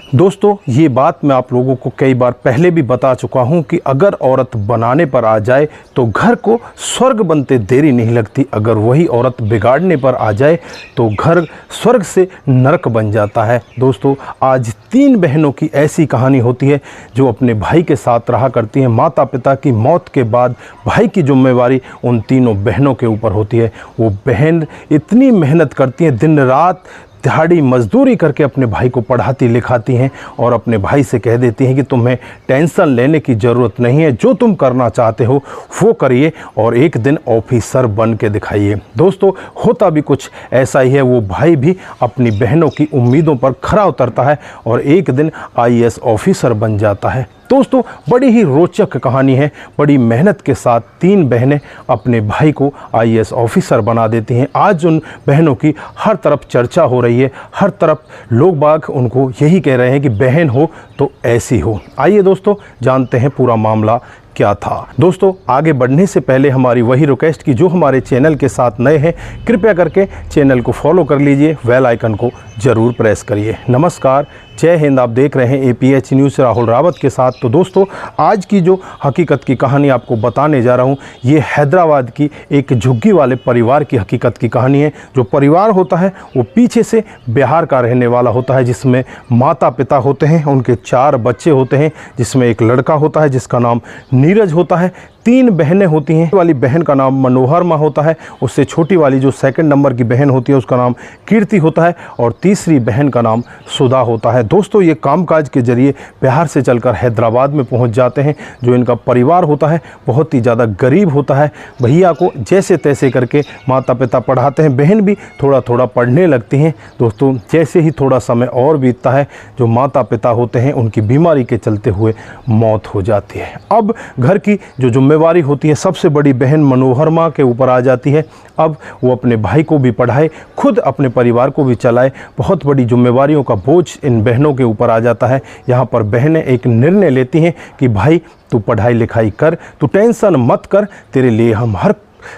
दोस्तों, ये बात मैं आप लोगों को कई बार पहले भी बता चुका हूँ कि अगर औरत बनाने पर आ जाए तो घर को स्वर्ग बनते देरी नहीं लगती। अगर वही औरत बिगाड़ने पर आ जाए तो घर स्वर्ग से नरक बन जाता है। दोस्तों, आज 3 बहनों की ऐसी कहानी होती है जो अपने भाई के साथ रहा करती हैं। माता पिता की मौत के बाद भाई की जिम्मेवारी उन तीनों बहनों के ऊपर होती है। वो बहन इतनी मेहनत करती हैं, दिन रात दिहाड़ी मजदूरी करके अपने भाई को पढ़ाती लिखाती हैं और अपने भाई से कह देती हैं कि तुम्हें टेंशन लेने की ज़रूरत नहीं है, जो तुम करना चाहते हो वो करिए और एक दिन ऑफिसर बन के दिखाइए। दोस्तों, होता भी कुछ ऐसा ही है। वो भाई भी अपनी बहनों की उम्मीदों पर खरा उतरता है और एक दिन आईएएस ऑफिसर बन जाता है। दोस्तों, बड़ी ही रोचक कहानी है। बड़ी मेहनत के साथ 3 बहनें अपने भाई को आईएएस ऑफिसर बना देती हैं। आज उन बहनों की हर तरफ चर्चा हो रही है, हर तरफ लोग बाग उनको यही कह रहे हैं कि बहन हो तो ऐसी हो। आइए दोस्तों, जानते हैं पूरा मामला क्या था। दोस्तों, आगे बढ़ने से पहले हमारी वही रिक्वेस्ट कि जो हमारे चैनल के साथ नए हैं, कृपया करके चैनल को फॉलो कर लीजिए, बेल आइकन को ज़रूर प्रेस करिए। नमस्कार, जय हिंद। आप देख रहे हैं एपीएच न्यूज़ राहुल रावत के साथ। तो दोस्तों, आज की जो हकीकत की कहानी आपको बताने जा रहा हूँ, ये हैदराबाद की एक झुग्गी वाले परिवार की हकीकत की कहानी है। जो परिवार होता है वो पीछे से बिहार का रहने वाला होता है, जिसमें माता पिता होते हैं, उनके 4 बच्चे होते हैं, जिसमें एक लड़का होता है जिसका नाम नीरज होता है। 3 बहनें होती हैं। वाली बहन का नाम मनोहरमा होता है, उससे छोटी वाली जो 2nd नंबर की बहन होती है उसका नाम कीर्ति होता है और तीसरी बहन का नाम सुधा होता है। दोस्तों, ये कामकाज के जरिए बिहार से चलकर हैदराबाद में पहुंच जाते हैं। जो इनका परिवार होता है बहुत ही ज़्यादा गरीब होता है। भैया को जैसे तैसे करके माता पिता पढ़ाते हैं, बहन भी थोड़ा थोड़ा पढ़ने लगती हैं। दोस्तों, जैसे ही थोड़ा समय और बीतता है, जो माता पिता होते हैं उनकी बीमारी के चलते हुए मौत हो जाती है। अब घर की जो जिम्मेवारी होती है सबसे बड़ी बहन मनोहरमा के ऊपर आ जाती है। अब वो अपने भाई को भी पढ़ाए, खुद अपने परिवार को भी चलाए। बहुत बड़ी जिम्मेवारियों का बोझ इन बहनों के ऊपर आ जाता है। यहाँ पर बहनें एक निर्णय लेती हैं कि भाई तू पढ़ाई लिखाई कर, तू टेंशन मत कर, तेरे लिए हम हर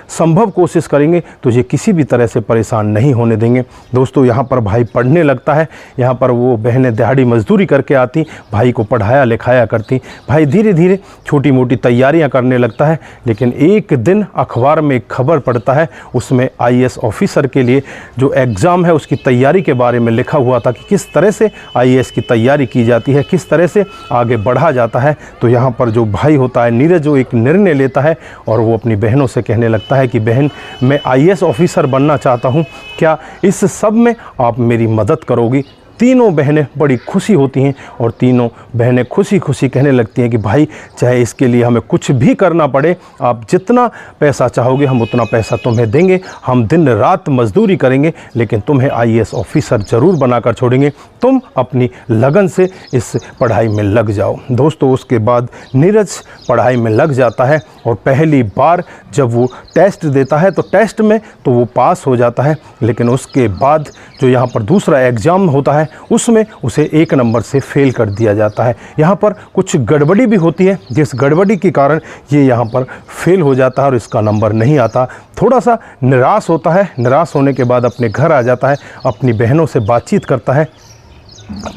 संभव कोशिश करेंगे, तुझे किसी भी तरह से परेशान नहीं होने देंगे। दोस्तों, यहाँ पर भाई पढ़ने लगता है। यहाँ पर वो बहनें दिहाड़ी मजदूरी करके आती, भाई को पढ़ाया लिखाया करती। भाई धीरे धीरे छोटी मोटी तैयारियाँ करने लगता है। लेकिन एक दिन अखबार में एक खबर पढ़ता है, उसमें आईएएस ऑफिसर के लिए जो एग्ज़ाम है उसकी तैयारी के बारे में लिखा हुआ था कि किस तरह से आईएएस की तैयारी की जाती है, किस तरह से आगे बढ़ा जाता है। तो यहाँ पर जो भाई होता है नीरज, जो एक निर्णय लेता है और वो अपनी बहनों से कहने लगता है कि बहन, मैं आईएएस ऑफिसर बनना चाहता हूं, क्या इस सब में आप मेरी मदद करोगी? तीनों बहनें बड़ी खुशी होती हैं और तीनों बहनें खुशी खुशी कहने लगती हैं कि भाई, चाहे इसके लिए हमें कुछ भी करना पड़े, आप जितना पैसा चाहोगे हम उतना पैसा तुम्हें देंगे, हम दिन रात मजदूरी करेंगे, लेकिन तुम्हें आईएएस ऑफिसर ज़रूर बनाकर छोड़ेंगे। तुम अपनी लगन से इस पढ़ाई में लग जाओ। दोस्तों, उसके बाद नीरज पढ़ाई में लग जाता है और पहली बार जब वो टेस्ट देता है तो टेस्ट में तो वो पास हो जाता है। लेकिन उसके बाद जो यहाँ पर दूसरा एग्ज़ाम होता है उसमें उसे 1 नंबर से फेल कर दिया जाता है। यहाँ पर कुछ गड़बड़ी भी होती है, जिस गड़बड़ी के कारण ये यहाँ पर फेल हो जाता है और इसका नंबर नहीं आता। थोड़ा सा निराश होता है। निराश होने के बाद अपने घर आ जाता है, अपनी बहनों से बातचीत करता है।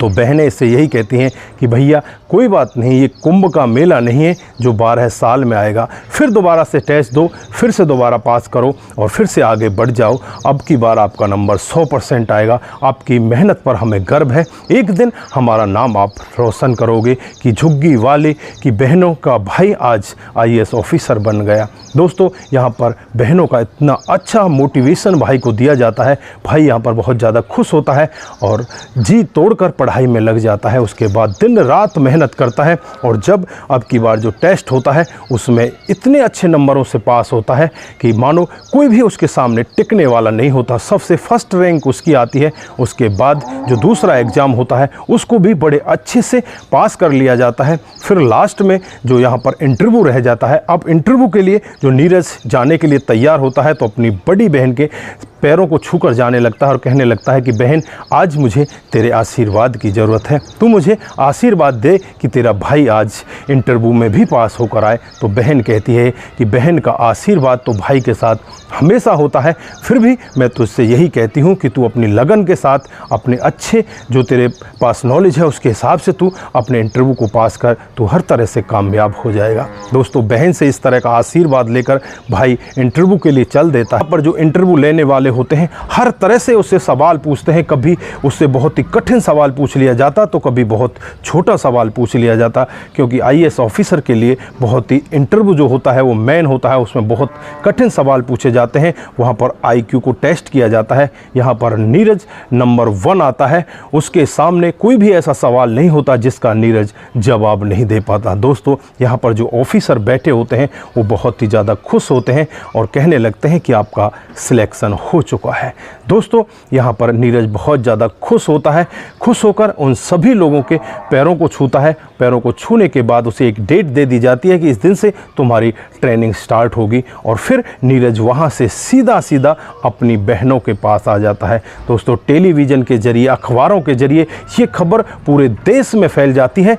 तो बहनें इससे यही कहती हैं कि भैया कोई बात नहीं, ये कुंभ का मेला नहीं है जो 12 साल में आएगा। फिर दोबारा से टेस्ट दो, फिर से दोबारा पास करो और फिर से आगे बढ़ जाओ। अब की बार आपका नंबर 100% आएगा। आपकी मेहनत पर हमें गर्व है। एक दिन हमारा नाम आप रोशन करोगे कि झुग्गी वाले की बहनों का भाई आज आईएएस ऑफिसर बन गया। दोस्तों, यहाँ पर बहनों का इतना अच्छा मोटिवेशन भाई को दिया जाता है। भाई यहाँ पर बहुत ज़्यादा खुश होता है और जी तोड़कर पढ़ाई में लग जाता है। उसके बाद दिन रात मेहनत करता है और जब अब की बार जो टेस्ट होता है उसमें इतने अच्छे नंबरों से पास होता है कि मानो कोई भी उसके सामने टिकने वाला नहीं होता। सबसे फर्स्ट रैंक उसकी आती है। उसके बाद जो दूसरा एग्ज़ाम होता है उसको भी बड़े अच्छे से पास कर लिया जाता है। फिर लास्ट में जो यहाँ पर इंटरव्यू रह जाता है। अब इंटरव्यू के लिए जो नीरज जाने के लिए तैयार होता है तो अपनी बड़ी बहन के पैरों को छूकर जाने लगता है और कहने लगता है कि बहन, आज मुझे तेरे आशीर्वाद की ज़रूरत है, तू मुझे आशीर्वाद दे कि तेरा भाई आज इंटरव्यू में भी पास होकर आए। तो बहन कहती है कि बहन का आशीर्वाद तो भाई के साथ हमेशा होता है, फिर भी मैं तुझसे यही कहती हूँ कि तू अपनी लगन के साथ, अपने अच्छे जो तेरे पास नॉलेज है उसके हिसाब से तू अपने इंटरव्यू को पास कर, तो हर तरह से कामयाब हो जाएगा। दोस्तों, बहन से इस तरह का आशीर्वाद लेकर भाई इंटरव्यू के लिए चल देता है। पर जो इंटरव्यू लेने वाले होते हैं हर तरह से उससे सवाल पूछते हैं, कभी उससे बहुत ही कठिन सवाल पूछ लिया जाता तो कभी बहुत छोटा सवाल पूछ लिया जाता, क्योंकि आईएएस ऑफिसर के लिए बहुत ही इंटरव्यू जो होता है वो मेन होता है, उसमें बहुत कठिन सवाल पूछे जाते हैं, वहाँ पर आईक्यू को टेस्ट किया जाता है। यहाँ पर नीरज नंबर 1 आता है, उसके सामने कोई भी ऐसा सवाल नहीं होता जिसका नीरज जवाब नहीं दे पाता। दोस्तों, यहाँ पर जो ऑफिसर बैठे होते हैं वो बहुत ही ज़्यादा खुश होते हैं और कहने लगते हैं कि आपका सिलेक्शन हो चुका है। दोस्तों, यहाँ पर नीरज बहुत ज़्यादा खुश होता है, खुश होकर उन सभी लोगों के पैरों को छूता है। पैरों को छूने के बाद उसे एक डेट दे दी जाती है कि इस दिन से तुम्हारी ट्रेनिंग स्टार्ट होगी, और फिर नीरज वहाँ से सीधा सीधा अपनी बहनों के पास आ जाता है। दोस्तों, टेलीविज़न के जरिए, अखबारों के जरिए ये खबर पूरे देश में फैल जाती है।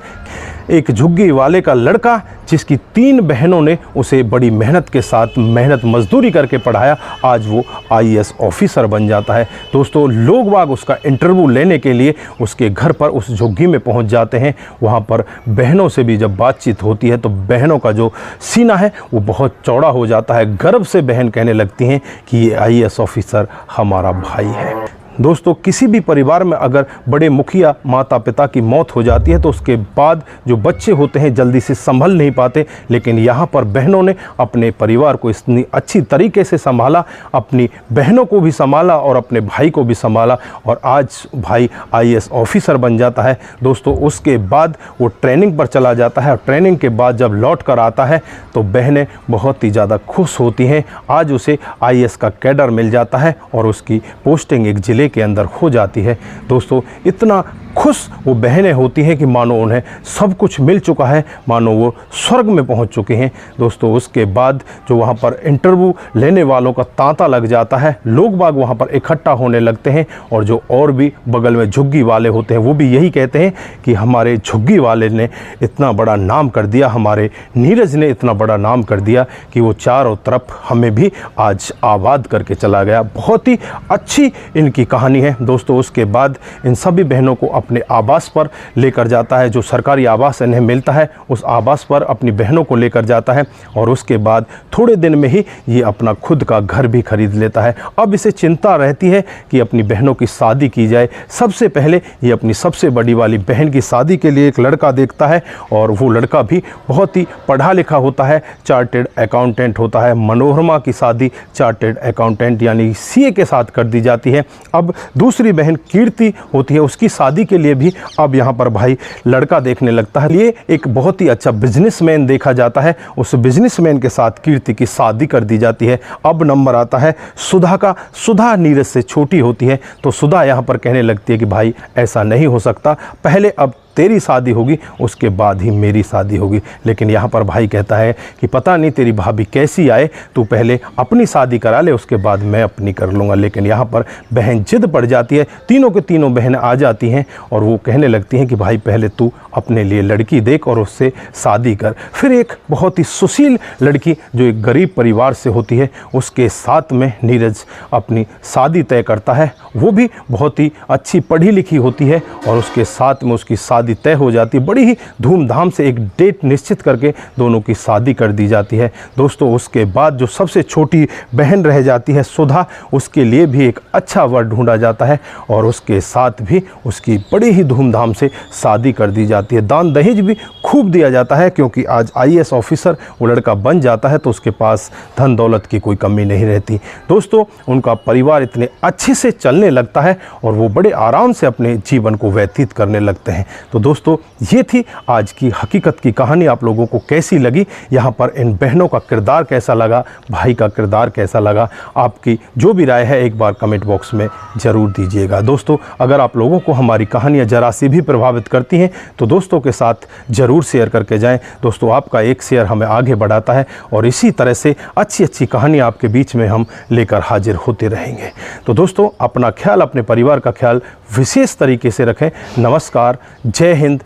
एक झुग्गी वाले का लड़का जिसकी 3 बहनों ने उसे बड़ी मेहनत के साथ मेहनत मजदूरी करके पढ़ाया, आज वो आईएएस ऑफिसर बन जाता है। दोस्तों, लोग बाग उसका इंटरव्यू लेने के लिए उसके घर पर उस झुग्गी में पहुंच जाते हैं। वहां पर बहनों से भी जब बातचीत होती है तो बहनों का जो सीना है वो बहुत चौड़ा हो जाता है। गर्व से बहन कहने लगती हैं कि ये आईएएस ऑफिसर हमारा भाई है। दोस्तों, किसी भी परिवार में अगर बड़े मुखिया माता पिता की मौत हो जाती है तो उसके बाद जो बच्चे होते हैं जल्दी से संभल नहीं पाते, लेकिन यहाँ पर बहनों ने अपने परिवार को इतनी अच्छी तरीके से संभाला, अपनी बहनों को भी संभाला और अपने भाई को भी संभाला, और आज भाई आईएएस ऑफिसर बन जाता है। दोस्तों, उसके बाद वो ट्रेनिंग पर चला जाता है और ट्रेनिंग के बाद जब लौट कर आता है तो बहनें बहुत ही ज़्यादा खुश होती हैं। आज उसे आईएएस का कैडर मिल जाता है और उसकी पोस्टिंग एक जिले के अंदर हो जाती है। दोस्तों, इतना खुश वो बहनें होती हैं कि मानो उन्हें सब कुछ मिल चुका है, मानो वो स्वर्ग में पहुंच चुके हैं। दोस्तों, उसके बाद जो वहां पर इंटरव्यू लेने वालों का तांता लग जाता है, लोग बाग वहां पर इकट्ठा होने लगते हैं, और जो और भी बगल में झुग्गी वाले होते हैं वो भी यही कहते हैं कि हमारे झुग्गी वाले ने इतना बड़ा नाम कर दिया, हमारे नीरज ने इतना बड़ा नाम कर दिया कि वो चारों तरफ हमें भी आज आबाद करके चला गया। बहुत ही अच्छी इनकी कहानी है। दोस्तों, उसके बाद इन सभी बहनों को अपने आवास पर लेकर जाता है, जो सरकारी आवास इन्हें मिलता है उस आवास पर अपनी बहनों को लेकर जाता है, और उसके बाद थोड़े दिन में ही ये अपना खुद का घर भी खरीद लेता है। अब इसे चिंता रहती है कि अपनी बहनों की शादी की जाए। सबसे पहले ये अपनी सबसे बड़ी वाली बहन की शादी के लिए एक लड़का देखता है, और वो लड़का भी बहुत ही पढ़ा लिखा होता है, चार्टेड अकाउंटेंट होता है। मनोरमा की शादी चार्टेड अकाउंटेंट यानी सीए के साथ कर दी जाती है। अब दूसरी बहन कीर्ति होती है, उसकी शादी के लिए भी अब यहाँ पर भाई लड़का देखने लगता है। ये एक बहुत ही अच्छा बिजनेसमैन देखा जाता है, उस बिजनेसमैन के साथ कीर्ति की शादी कर दी जाती है। अब नंबर आता है सुधा का। सुधा नीरज से छोटी होती है, तो सुधा यहाँ पर कहने लगती है कि भाई ऐसा नहीं हो सकता, पहले अब तेरी शादी होगी उसके बाद ही मेरी शादी होगी। लेकिन यहाँ पर भाई कहता है कि पता नहीं तेरी भाभी कैसी आए, तू पहले अपनी शादी करा ले, उसके बाद मैं अपनी कर लूँगा। लेकिन यहाँ पर बहन जिद पड़ जाती है, तीनों के तीनों बहनें आ जाती हैं और वो कहने लगती हैं कि भाई पहले तू अपने लिए लड़की देख और उससे शादी कर। फिर एक बहुत ही सुशील लड़की जो एक गरीब परिवार से होती है उसके साथ में नीरज अपनी शादी तय करता है। वो भी बहुत ही अच्छी पढ़ी लिखी होती है और उसके साथ में उसकी शादी तय हो जाती है। बड़ी ही धूमधाम से एक डेट निश्चित करके दोनों की शादी कर दी जाती है। दोस्तों, उसके बाद जो सबसे छोटी बहन रह जाती है सुधा, उसके लिए भी एक अच्छा वर ढूंढा जाता है और उसके साथ भी उसकी बड़ी ही धूमधाम से शादी कर दी जाती है। दान दहेज भी खूब दिया जाता है, क्योंकि आज आईएएस ऑफिसर वो लड़का बन जाता है तो उसके पास धन दौलत की कोई कमी नहीं रहती। दोस्तों, उनका परिवार इतने अच्छे से चलने लगता है और वो बड़े आराम से अपने जीवन को व्यतीत करने लगते हैं। तो दोस्तों ये थी आज की हकीकत की कहानी। आप लोगों को कैसी लगी, यहाँ पर इन बहनों का किरदार कैसा लगा, भाई का किरदार कैसा लगा, आपकी जो भी राय है एक बार कमेंट बॉक्स में ज़रूर दीजिएगा। दोस्तों अगर आप लोगों को हमारी कहानियाँ ज़रा सी भी प्रभावित करती हैं तो दोस्तों के साथ ज़रूर शेयर करके जाएं। दोस्तों आपका एक शेयर हमें आगे बढ़ाता है और इसी तरह से अच्छी अच्छी कहानियाँ आपके बीच में हम लेकर हाजिर होते रहेंगे। तो दोस्तों अपना ख्याल, अपने परिवार का ख्याल विशेष तरीके से रखें। नमस्कार, जय हिंद,